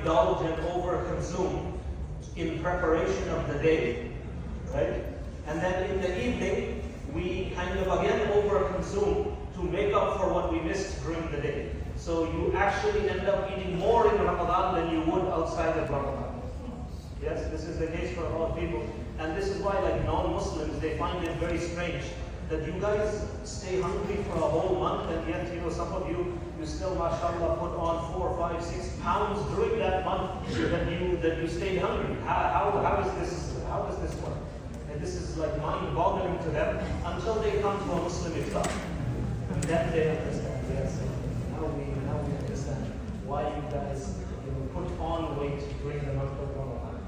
indulge and overconsume in preparation of the day, right? And then in the evening, we kind of again overconsume to make up for what we missed during the day. So you actually end up eating more in Ramadan than you would outside of Ramadan. Yes, this is the case for a lot of people. And this is why, like non-Muslims, they find it very strange that you guys stay hungry for a whole month, and yet, some of you still, mashallah, put on 4, 5, 6 pounds during that month that you stayed hungry. How does this work? And this is like mind-boggling to them until they come to a Muslim iftar. And then they understand. Yes, now we understand why you guys put on weight during the month of Ramadan.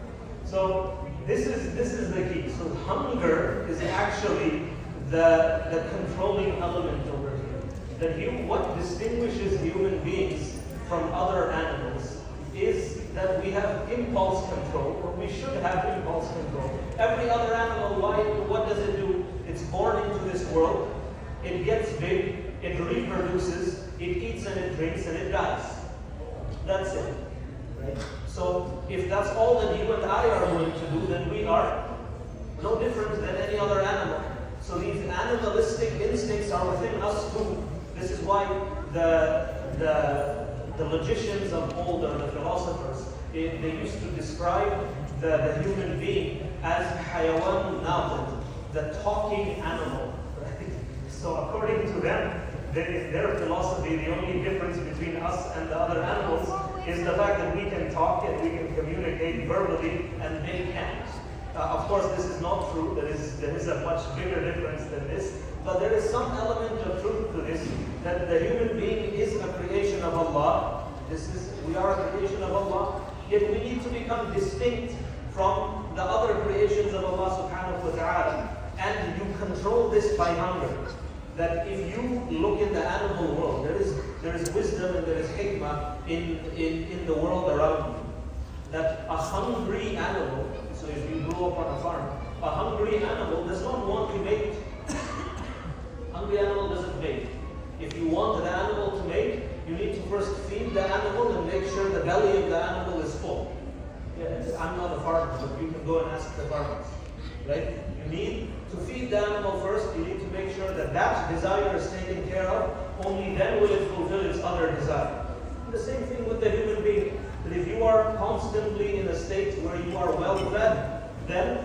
So this is the key. So hunger is actually the controlling element over here. What distinguishes human beings from other animals is that we have impulse control, or we should have impulse control. Every other animal, what does it do? It's born into this world, it gets big, it reproduces, it eats and it drinks and it dies. That's it. Right? So if that's all that you and I are going to do, then we are no different than any other animal. So these animalistic instincts are within us too. This is why the logicians of old, or the philosophers, they used to describe the human being as hayawan naqid, the talking animal. Right? So according to them, their philosophy, the only difference between us and the other animals is the fact that we can talk and we can communicate verbally and they can't. Of course, this is not true. There is a much bigger difference than this. But there is some element of truth to this, that the human being is a creation of Allah. We are a creation of Allah. Yet we need to become distinct from the other creations of Allah subhanahu wa ta'ala. And you control this by hunger. That if you look in the animal world, there is wisdom and there is hikmah in the world around you. That a hungry animal, so if you grew up on a farm, a hungry animal does not want to mate. Hungry animal doesn't mate. If you want the animal to mate, you need to first feed the animal and make sure the belly of the animal is full. I'm not a farmer, but you can go and ask the farmers. Right? You need to feed the animal first. You need to make sure that desire is taken care of. Only then will it fulfill its other desire. And the same thing with the human being. That if you are constantly in a state where you are well fed, then